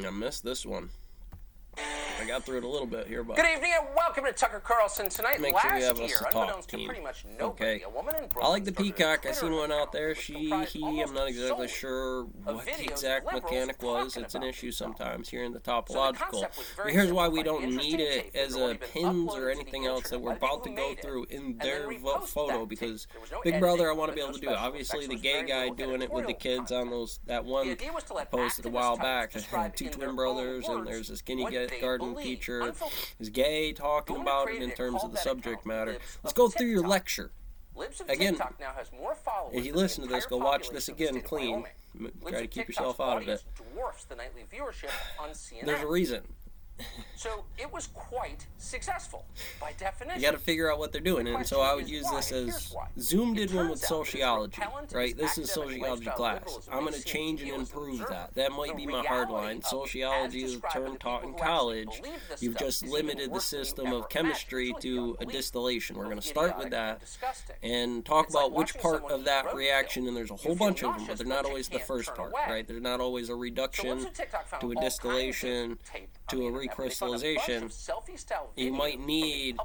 I missed this one. I got through it a little bit here, but good evening and welcome to Tucker Carlson tonight. make sure you have us to talk, team. Okay. I like the Peacock. I seen one out there. She, he, I'm not exactly sure what the exact mechanic was. It's an issue sometimes here in the topological. But here's why we don't need it as a pins or anything else that we're about to go through in their photo, because Big Brother, I want to be able to do it. Obviously, the gay guy doing it with the kids on that one I posted a while back. Two twin brothers, and there's this skinny garden teacher is gay, talking about it in terms of the subject matter. Let's go through your lecture. Again, if you listen to this, go watch this again clean. Try to keep yourself out of it. There's a reason. So it was quite successful by definition. You got to figure out what they're doing, and so I would use this as Zoom did one with sociology, right? This is sociology class. I'm going to change and improve that. That might be my hard line. Sociology is a term taught in college. You've just limited the system of chemistry to a distillation. We're going to start with that and talk about which part of that reaction, and there's a whole bunch of them, but they're not always the first part, right? They're not always a reduction to a distillation to a recrystallization. You might need,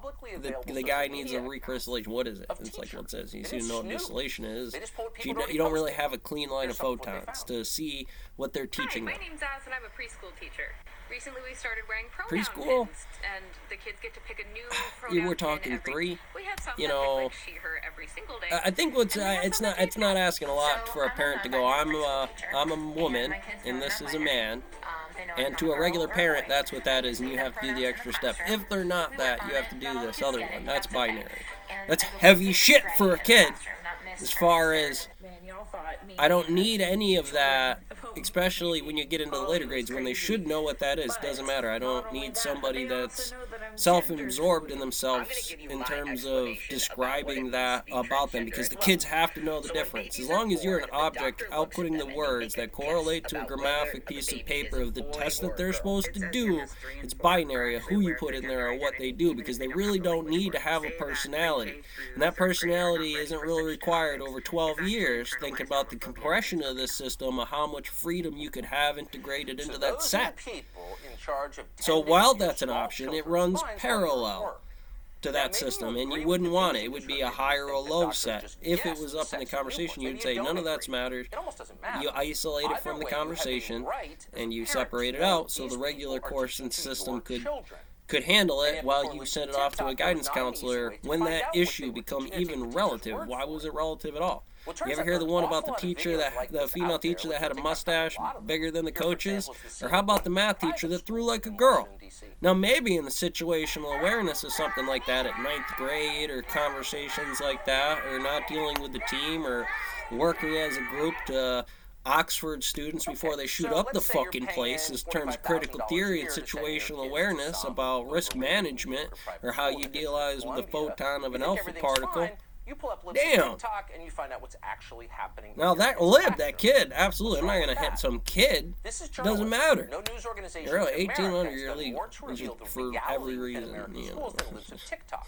the guy needs a recrystallization. What is it? It's like what it says. You see, know what distillation is. You don't really have a clean line of photons to see what they're teaching. Hi, my name's Az, and I'm a preschool teacher. Recently, we started wearing pronoun preschool, pins, and the kids get to pick a new pronoun. You were talking three. We have some you that know, like she, her every single day. I think what's it's not asking a lot for a parent to go, I'm a woman and this is a man. And to a regular parent, that's what that is, and you have to do the extra step. If they're not that, you have to do this other one. That's binary. That's heavy shit for a kid. As far as, I don't need any of that, especially when you get into the later grades, when they should know what that is. Doesn't matter. I don't need somebody that's self-absorbed in themselves in terms of describing that about them, because the kids have to know the difference. As long as you're an object outputting the words that correlate to a graphic piece of paper of the test that they're supposed to do, it's binary of who you put in there or what they do, because they really don't need to have a personality. And that personality isn't really required over 12 years. Think about the compression of this system, of how much freedom you could have integrated into that set. So while that's an option, it runs parallel to that system, and you wouldn't want it. It would be a high or a low set. If it was up in the conversation, you'd say none of that's matters. You isolate it from the conversation, and you separate it out so the regular course and system could handle it while you send it off to a guidance counselor when that issue become even relative. Why was it relative at all? You ever hear the one about the teacher, the female teacher that had a mustache bigger than the coach's? Or how about the math teacher that threw like a girl? Now maybe in the situational awareness of something like that at 9th grade, or conversations like that, or not dealing with the team, or working as a group to Oxford students before they shoot up the fucking place in terms of critical theory and situational awareness about risk management, or how you deal with the photon of an alpha particle. Damn. And you find out what's actually happening. Now that kid, absolutely. I'm not gonna hit some kid. Doesn't matter. No news organization. You're 18 under your league for every reason. You know. TikTok.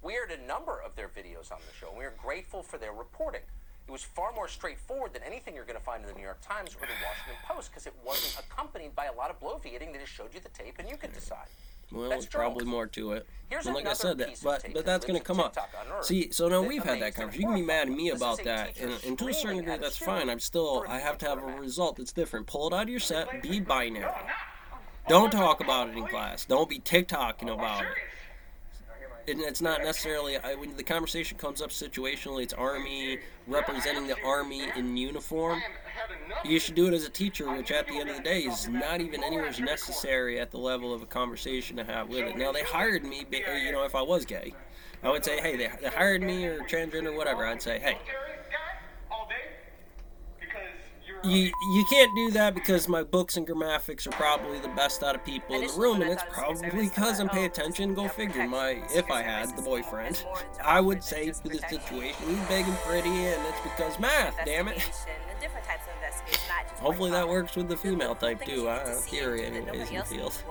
We aired a number of their videos on the show, and we are grateful for their reporting. It was far more straightforward than anything you're going to find in the New York Times or the Washington Post, because it wasn't accompanied by a lot of bloviating. They just showed you the tape, and you could decide. Well, there's probably more to it. And like I said, but that's going to come up. See, so now we've had that conversation. You can be mad at me about that, and to a certain degree, that's fine. I have to have a result that's different. Pull it out of your set. Be binary. Don't talk about it in class. Don't be TikToking about it. And it's not necessarily, when the conversation comes up situationally, it's Army, representing the Army in uniform. You should do it as a teacher, which at the end of the day is not even anywhere necessary at the level of a conversation to have with it. Now, they hired me, if I was gay, I would say, hey, they hired me, or transgender, or whatever. I'd say, hey, you can't do that because my books and graphics are probably the best out of people in the room, and it's probably because I'm paying attention. Go figure. If I had the boyfriend, I would say to the situation, he's big and pretty, and it's because math, damn it. Hopefully that works with the female type too. Theory anyways in the field.